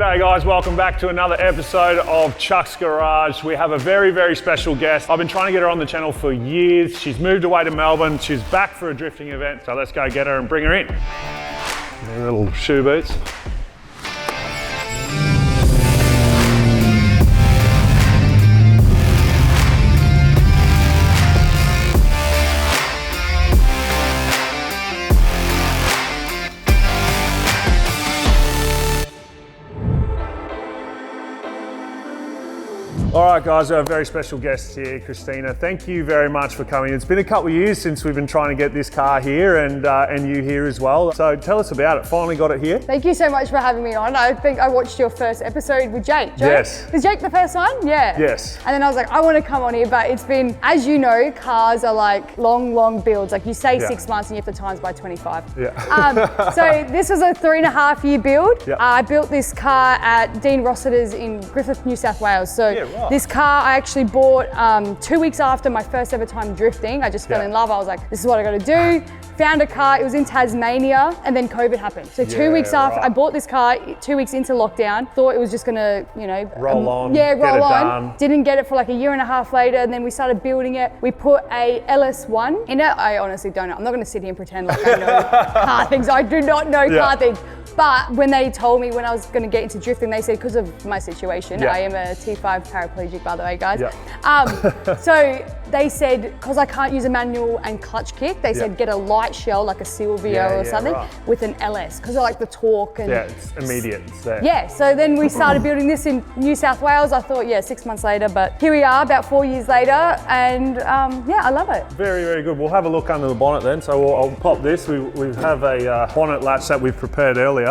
G'day guys, welcome back to another episode of Chux Garage. We have a very, very special guest. I've been trying to get her on the channel for years. She's moved away to Melbourne. She's back for a drifting event. So let's go get her and bring her in. Her little shoe boots. All right guys, we have a very special guest here, Christina. Thank you very much for coming. It's been a couple of years since we've been trying to get this car here and you here as well. So tell us about it. Finally got it here. Thank you so much for having me on. I think I watched your first episode with Jake. Yes. Was Jake the first one? Yeah. Yes. And then I was like, I want to come on here, but it's been, as you know, cars are like long builds. Like you say 6 months and you have to times by 25. Yeah. So this was a 3.5 year build. Yep. I built this car at Dean Rossiter's in Griffith, New South Wales. So this car I actually bought 2 weeks after my first ever time drifting. I just fell in love. I was like, this is what I got to do. Found a car, it was in Tasmania, and then COVID happened. So 2 weeks after, I bought this car, 2 weeks into lockdown, thought it was just gonna, you know, roll on. Yeah, roll on. Done. Didn't get it for like 1.5 years later, and then we started building it. We put a LS1 in it. I honestly don't know. I'm not gonna sit here and pretend like I know car things. I do not know car things. But when they told me when I was gonna get into drifting, they said, because of my situation, I am a T5 paraplegic, by the way, guys. So they said, because I can't use a manual and clutch kick, they said get a light shell like a Silvio or something with an LS, because I like the torque. And it's immediate, it's there. Yeah, so then we started building this in New South Wales. I thought, 6 months later, but here we are about 4 years later, and I love it. Very, very good. We'll have a look under the bonnet then. So I'll pop this. We have a bonnet latch that we've prepared earlier. It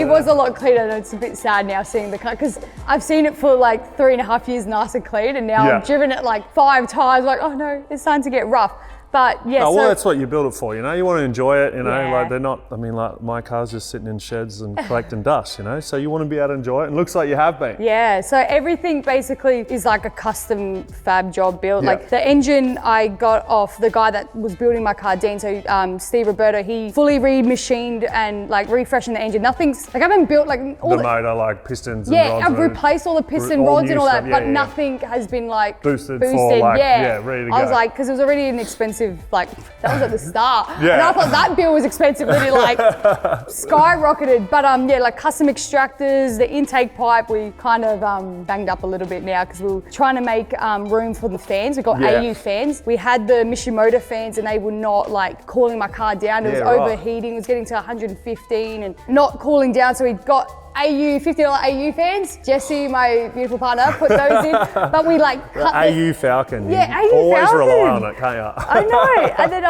was a lot cleaner, and it's a bit sad now seeing the car, because I've seen it for like 3.5 years nice and clean, and now I've driven it like 5 times, like, oh no, it's starting to get rough. But yeah, well, that's what you build it for, you know. You want to enjoy it, you know. Like they're not. I mean, like my car's just sitting in sheds and collecting dust, you know. So you want to be able to enjoy it, and it looks like you have been. Yeah. So everything basically is like a custom fab job build. Like the engine, I got off the guy that was building my car, Dean. So Steve Roberto, he fully remachined and like refreshing the engine. Nothing's like I haven't built like all the motor, like pistons. And rods. I've replaced all the piston rods and all that, but nothing has been like boosted for like ready to go. I was like, because it was already an expensive. Like that was at the start. And I thought that bill was expensive, really like skyrocketed. But like custom extractors, the intake pipe, we kind of banged up a little bit now because we were trying to make room for the fans. We got AU fans. We had the Mishimoto fans and they were not like cooling my car down. It was overheating, it was getting to 115 and not cooling down. So we got AU, $50 AU fans. Jesse, my beautiful partner, put those in. But we like cut the AU Falcon. Yeah, AU always Falcon. Rely on it, can't you? I know. And then,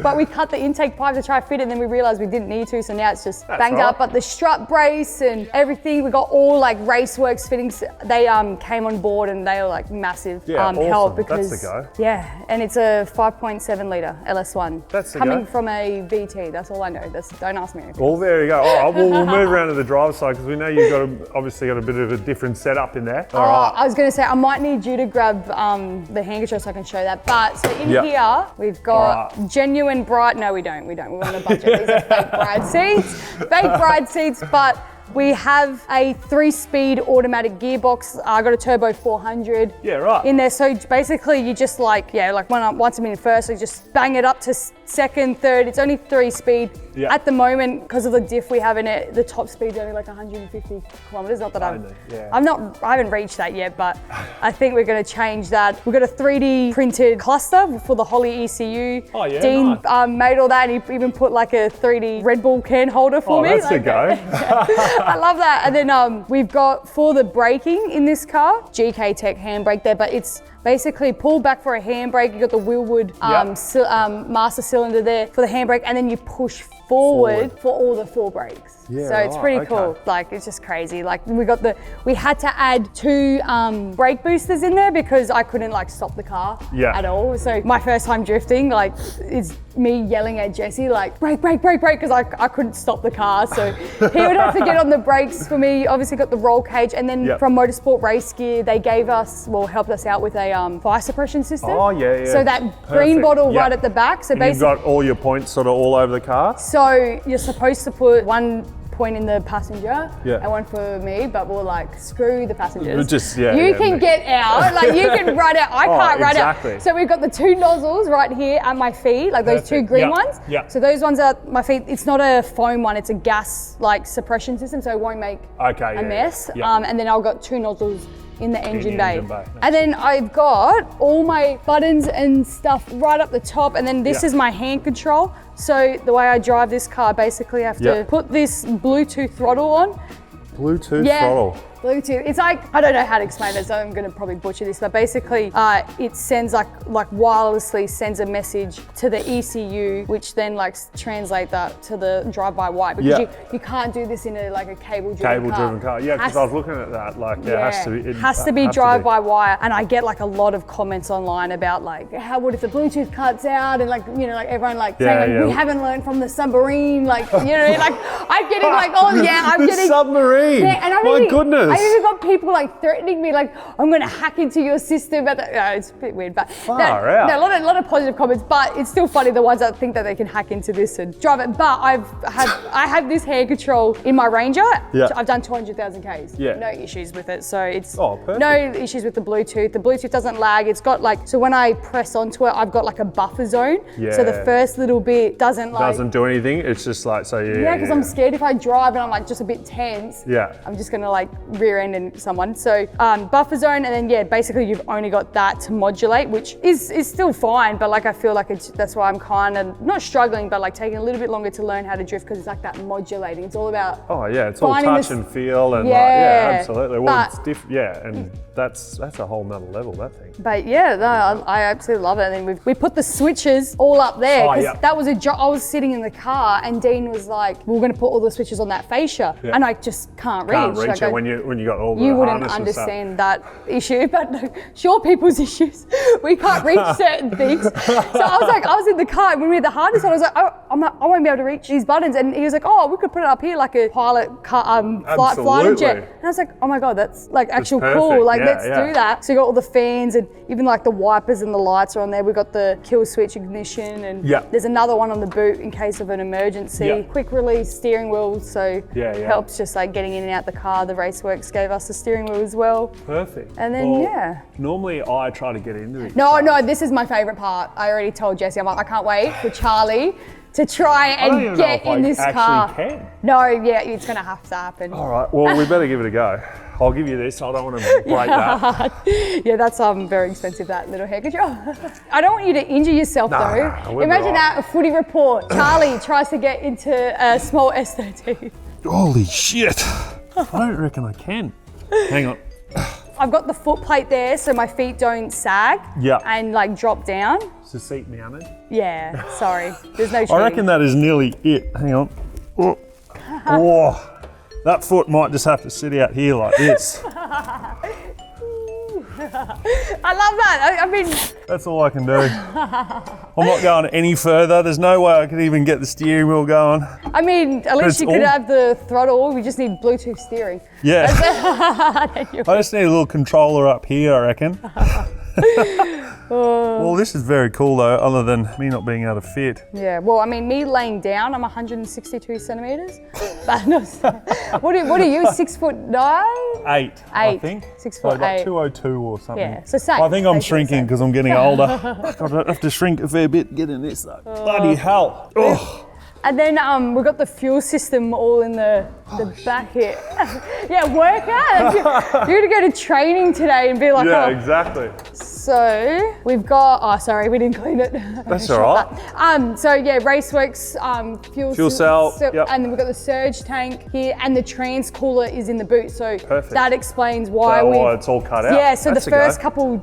but we cut the intake pipe to try to fit it, and then we realized we didn't need to, so now it's just banged up. But the strut brace and everything, we got all like Raceworks fittings. They came on board and they were like massive help because that's the go. And it's a 5.7 litre LS1. That's the coming from a VT. That's all I know. Don't ask me anything. Well, there you go. All right, we'll move around to the driver's side because we know you've obviously got a bit of a different setup in there. All right. I was going to say I might need you to grab the hand control so I can show that. But so in here we've got genuine bride. No, we don't. We want a budget. These are fake bride seats. Fake bride seats, but. We have a 3-speed automatic gearbox. I got a turbo 400 in there. So basically you just like once I'm in first, so you just bang it up to second, third. It's only 3-speed. At the moment, because of the diff we have in it, the top speed's only like 150 kilometers. Not that I haven't reached that yet, but I think we're going to change that. We've got a 3D printed cluster for the Holly ECU. Oh yeah, Dean made all that, and he even put like a 3D Red Bull can holder for me. That's a go. I love that. And then we've got, for the braking in this car, GK Tech handbrake there, but it's basically pull back for a handbrake. You got the Willwood master cylinder there for the handbrake, and then you push forward for all the 4 brakes. So it's pretty cool. Like it's just crazy. Like we had to add 2 brake boosters in there because I couldn't like stop the car at all. So my first time drifting, like it's me yelling at Jesse like brake, because I couldn't stop the car. So he would have to get on the brakes for me. Obviously got the roll cage, and then from Motorsport Race Gear, they helped us out with a fire suppression system. Oh yeah. So that green bottle right at the back. So basically you've got all your points sort of all over the car. So you're supposed to put 1 point in the passenger and one for me, but we're like, screw the passengers. Just, you can get out, like you can ride out, I can't ride out. So we've got the 2 nozzles right here at my feet, like those 2 green ones. So those ones are my feet, it's not a foam one, it's a gas like suppression system, so it won't make a mess. And then I've got 2 nozzles in the engine bay. And then I've got all my buttons and stuff right up the top, and then this is my hand control. So the way I drive this car, basically I have to put this Bluetooth throttle on. Bluetooth throttle. Bluetooth. It's like, I don't know how to explain it, so I'm gonna probably butcher this, but basically it sends like wirelessly sends a message to the ECU, which then like translate that to the drive-by-wire, because you can't do this in a cable-driven car. Yeah, because I was looking at that, like it has to be drive-by-wire, and I get like a lot of comments online about like, what if the Bluetooth cuts out, and like, you know, like everyone like saying like, we haven't learned from the submarine, like, you know, like I'm getting like, I'm getting submarine. Yeah, and my goodness. I even got people like threatening me, like, I'm going to hack into your system. But it's a bit weird, but far out. No, a lot of positive comments, but it's still funny, the ones that think that they can hack into this and drive it. But I have this hand control in my Ranger. I've done 200,000 Ks. No issues with it. So it's no issues with the Bluetooth. The Bluetooth doesn't lag. It's got like, so when I press onto it, I've got like a buffer zone. So the first little bit doesn't do anything. It's just like, so because I'm scared if I drive and I'm like just a bit tense. I'm just going to like rear-end someone. So buffer zone, and then basically you've only got that to modulate, which is still fine, but like I feel like that's why I'm kind of not struggling, but like taking a little bit longer to learn how to drift, because it's like that modulating. It's all about it's all touch and feel, and absolutely. Well, it's different, and that's a whole nother level, that thing. But I absolutely love it. And then we put the switches all up there, because that was I was sitting in the car and Dean was like, we're going to put all the switches on that fascia, and I just can't reach like it when you got all the you wouldn't understand that issue, but sure, people's issues, we can't reach certain things. So I was in the car, and when we had the harness on, I was like, I won't be able to reach these buttons. And he was like, we could put it up here like a pilot car, fighter jet. And I was like, oh my God, that's like actual cool. Like, let's do that. So you got all the fans, and even like the wipers and the lights are on there. We got the kill switch ignition, and there's another one on the boot in case of an emergency. Quick release steering wheel, so helps just like getting in and out the car. The Raceworks gave us a steering wheel as well. Perfect. And then normally I try to get into it. No, this is my favorite part. I already told Jesse, I'm like, I can't wait for Charlie to try and get in this car. Can. No, it's gonna have to happen. All right, well, we better give it a go. I'll give you this, I don't want to break that. That's very expensive, that little hair control. I don't want you to injure yourself though. Imagine that, a footy report. Charlie tries to get into a small S13. Holy shit. I don't reckon I can. Hang on. I've got the foot plate there so my feet don't sag and like drop down. Is the seat mounted? Yeah, sorry. There's no cheating. I reckon that is nearly it. Hang on. That foot might just have to sit out here like this. I love that. I mean, that's all I can do. I'm not going any further. There's no way I could even get the steering wheel going. I mean, at least you could have the throttle. We just need Bluetooth steering. Yeah. I just need a little controller up here, I reckon. Well, this is very cool though, other than me not being able to fit. Yeah, well, I mean, me laying down, I'm 162 centimeters. But no, what are you, 6'9"? 8, I think. 6'8". So like 202 or something. Yeah, so same. I think I'm shrinking because I'm getting older. I have to shrink a fair bit getting this though. Bloody hell. Oh. And then we've got the fuel system all in the back here. Work out. You're gonna go to training today and be like, exactly. So we've got, sorry, we didn't clean it. That's all right. So Raceworks fuel cell, and then we've got the surge tank here, and the trans cooler is in the boot. So perfect. That explains why it's all cut out. Yeah, so the first couple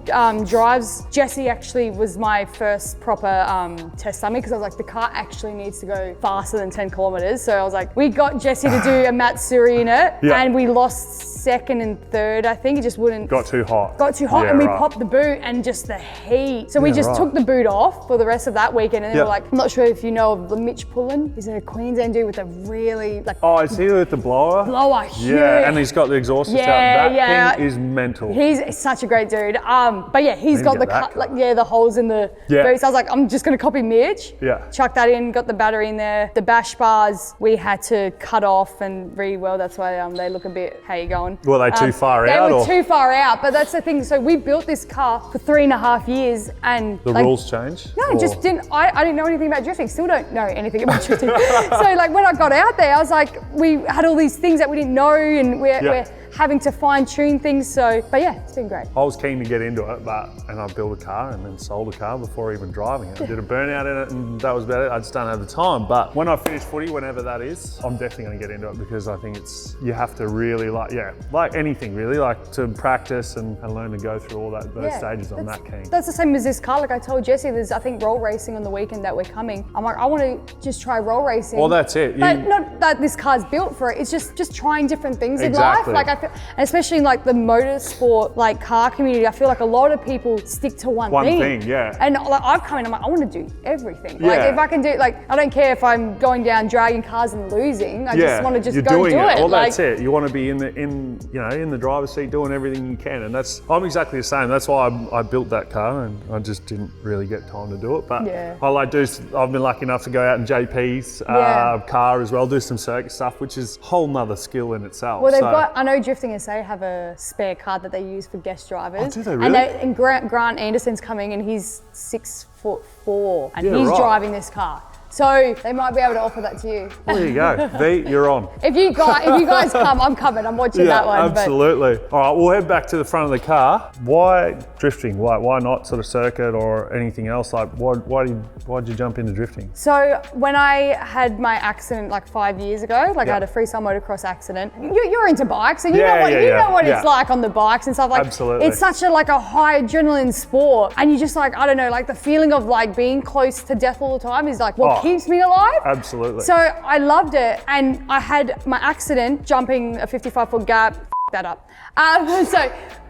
drives, Jesse actually was my first proper test dummy, because I was like, the car actually needs to go faster than 10 kilometers. So I was like, we got Jesse to do a Matsuri in it, and we lost second and third, I think. It just wouldn't. Got too hot. And we popped the boot, and and just the heat. So we just took the boot off for the rest of that weekend, and then we're like, I'm not sure if you know of the Mitch Pullen. He's a Queensland dude with a really like. Oh, is he with the blower? Huge. Yeah, and he's got the exhaust system. That thing is mental. He's such a great dude. But yeah, he's got the holes in the boots. I was like, I'm just gonna copy Mitch. Yeah. Chuck that in, got the battery in there. The bash bars we had to cut off and re-weld. That's why they look a bit, how you going? Were they too far out? They were too far out, but that's the thing. So we built this car for 3.5 years, and the rules changed? No, just didn't. I didn't know anything about drifting. Still don't know anything about drifting. So like when I got out there, I was like, we had all these things that we didn't know, and we're having to fine tune things. So, but yeah, it's been great. I was keen to get into it, and I built a car and then sold a car before even driving it. I did a burnout in it, and that was about it. I just don't have the time. But when I finish footy, whenever that is, I'm definitely going to get into it, because I think you have to really like anything really, like to practice and learn to go through all those stages. I'm that keen. That's the same as this car. Like I told Jesse, there's I think roll racing on the weekend that we're coming. I'm like, I want to just try roll racing. Well, that's it. But not that this car's built for it. It's just trying different things in life. Like I feel, and especially in like the motorsport like car community, I feel like a lot of people stick to one thing. And like I've come in, I'm like, I want to do everything. Like if I can do, like I don't care if I'm going down dragging cars and losing. I just want to just go do it. Well, that's it. You want to be in the driver's seat doing everything you can, and I'm exactly the same. That's why I built that car, and I just didn't really get time to do it. But I've been lucky enough to go out in JP's car as well, do some circuit stuff, which is a whole nother skill in itself. Well, they've got, I know Drifting SA have a spare car that they use for guest drivers. Oh, do they really? And Grant Anderson's coming, and he's 6'4", and he's driving this car. So they might be able to offer that to you. Well, there you go. V, you're on. If you guys come, I'm coming. I'm watching that one. Absolutely. All right, we'll head back to the front of the car. Why drifting? Why not sort of circuit or anything else? Like, why'd you jump into drifting? So when I had my accident like 5 years ago, I had a freestyle motocross accident. You're into bikes, and you know what it's like on the bikes and stuff. Like, absolutely. It's such a high adrenaline sport, and you just I don't know, the feeling of being close to death all the time is what keeps me alive. Absolutely. So I loved it, and I had my accident jumping a 55-foot gap. That up.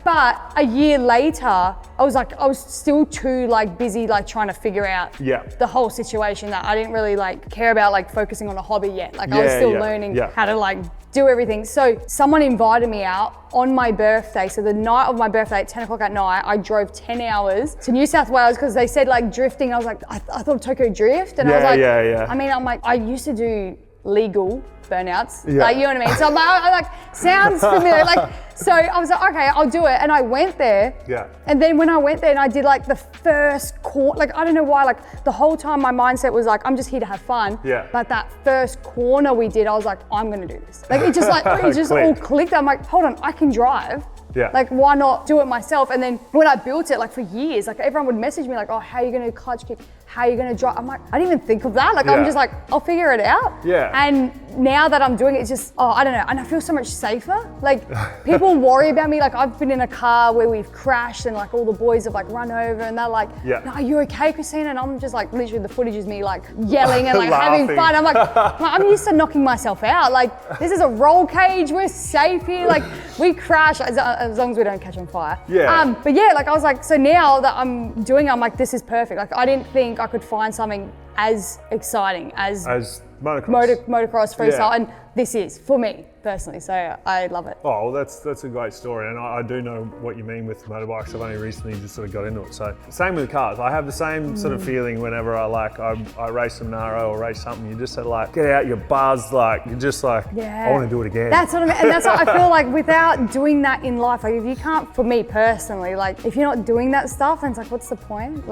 But a year later, I was still too busy trying to figure out the whole situation, that I didn't really care about focusing on a hobby yet. I was still learning how to do everything. So someone invited me out on my birthday. So the night of my birthday at 10 o'clock at night, I drove 10 hours to New South Wales, because they said drifting. I was like, I thought Tokyo Drift, and I was like, I mean, I used to do legal burnouts, you know what I mean? So I'm sounds familiar. So I was like, okay, I'll do it. And I went there. And then when I went there and I did the first corner, I don't know why, the whole time my mindset was I'm just here to have fun. But that first corner we did, I was like, I'm gonna do this. It just all clicked. I'm like, hold on, I can drive. Why not do it myself? And then when I built it, for years, everyone would message me oh, how are you gonna clutch kick? How are you gonna drive? I'm like, I didn't even think of that. I'm just I'll figure it out. And now that I'm doing it, it's just, I don't know. And I feel so much safer. People worry about me. I've been in a car where we've crashed, and all the boys have run over, and they're like, no, are you okay, Christina? And I'm just literally the footage is me yelling and having fun. I'm I'm used to knocking myself out. This is a roll cage. We're safe here. We crash as long as we don't catch on fire. But yeah, I was so now that I'm doing it, I'm this is perfect. I didn't think I could find something as exciting as motocross freestyle, and this is for me personally, so I love it. Oh, well, that's a great story, and I do know what you mean with motorbikes. I've only recently just sort of got into it. So same with cars. I have the same sort of feeling whenever I race some Naro or race something. You just sort of get out, you're buzzed, you're just I want to do it again. That's what I mean, and that's what I feel without doing that in life, if you can't, for me personally, if you're not doing that stuff, then it's what's the point?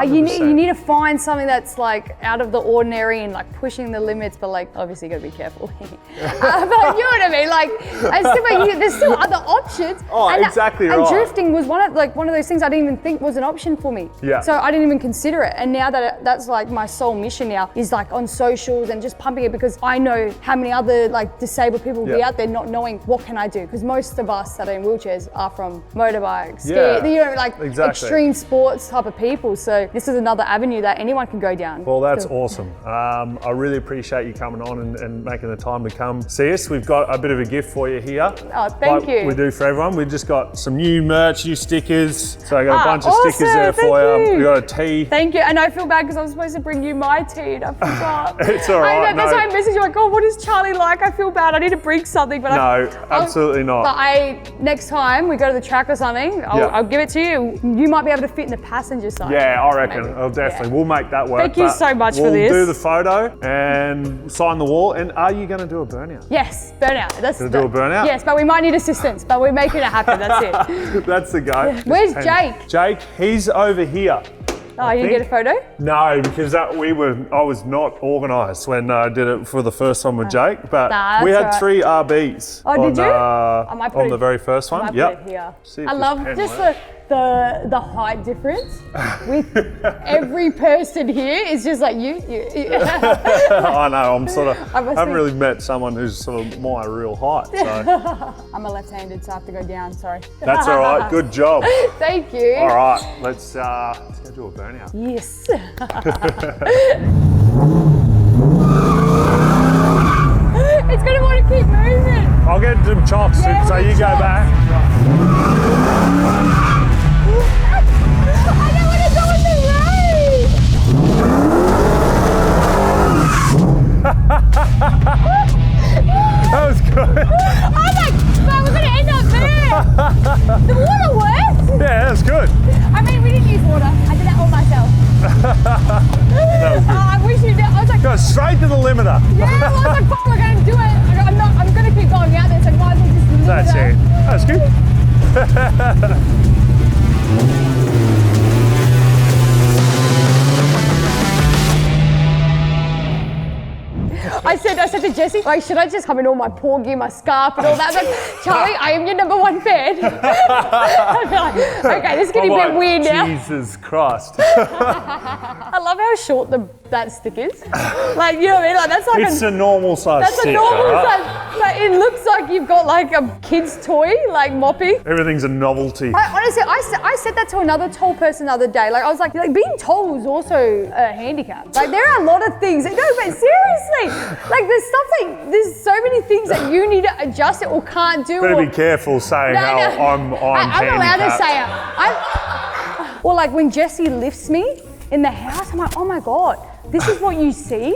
You need to find something that's out of the ordinary and pushing the limits, but obviously you gotta be careful. But you know what I mean? There's still other options. Exactly right. And drifting was one of those things I didn't even think was an option for me. So I didn't even consider it. And now that's my sole mission now is on socials and just pumping it, because I know how many other disabled people will be out there not knowing what can I do, because most of us that are in wheelchairs are from motorbikes, ski, extreme sports type of people. So this is another avenue that anyone can go down. Well, that's awesome. I really appreciate you coming on and making the time to come see us. We've got a bit of a gift for you here. Oh, thank you. We do for everyone. We've just got some new merch, new stickers. So I got a bunch of awesome. stickers there for you. We got a tea. Thank you. And I feel bad because I was supposed to bring you my tea and I forgot. It's all right. I know, that's why I messaged you like, oh, what is Charlie like? I feel bad. I need to bring something. But no, absolutely not. But next time we go to the track or something, I'll give it to you. You might be able to fit in the passenger side. Yeah, I reckon. I'll definitely. We'll make that work. Thank you so much for this. We'll do the photo and sign the wall. And are you going to do a burnout? Yes, burnout. Gonna do a burnout? Yes, but we might need assistance, but we're making it happen. That's it. That's the go. Where's Jake? Jake, he's over here. Oh, you didn't get a photo? No, because I was not organised when I did it for the first time with Jake, but we had 3 RBs. Oh, did you? On the very first one. Yep. I love just the height difference with every person here. It's just like you. I know. I haven't really met someone who's sort of my real height. So. I'm a left-handed, so I have to go down. Sorry. That's all right. Good job. Thank you. All right, let's go do a burnout. Yes. It's gonna want to keep moving. I'll get some Chux, so you go back. I don't want to go in the rain. That was good. I'm like, but we're gonna end up there. The water worked. Yeah, that's good. I mean, we didn't use water. I did that all myself. That was good. I wish you did. I was like, go straight to the limiter. Yeah, I was like, fuck, we're gonna do it. I'm gonna keep going out there, so might as well just limit That's it. That's good. I said to Jessie, like, should I just come in all my paw gear, my scarf and all that? I was like, Charlie, I am your #1 fan. I'd be like, okay, this is getting a bit weird now. Jesus Christ. I love how short that stick is. Like, you know what I mean? Like, that's like it's a normal size stick. That's a normal right? size. Like, it looks like you've got like a kid's toy, like moppy. Everything's a novelty. Honestly, I said that to another tall person the other day. Like, I was like being tall is also a handicap. Like, there are a lot of things. No, but seriously. Like, there's so many things that you need to adjust it or can't do. Better be careful saying I'm allowed to say it. Or like when Jessie lifts me in the house, I'm like, oh my God, this is what you see?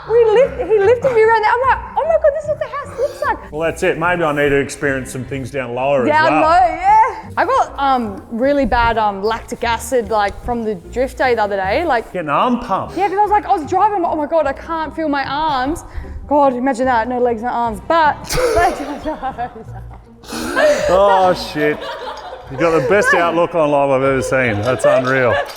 He lifted me around there. I'm like, oh my God, this is what the house looks like. Well, that's it. Maybe I need to experience some things down lower as well. Down low, yeah. I got really bad lactic acid like from the drift day the other day. Like getting arm pump. Yeah, because I was driving. I'm like, oh my God, I can't feel my arms. God, imagine that, no legs, no arms. But oh shit. You got the best outlook on life I've ever seen. That's unreal.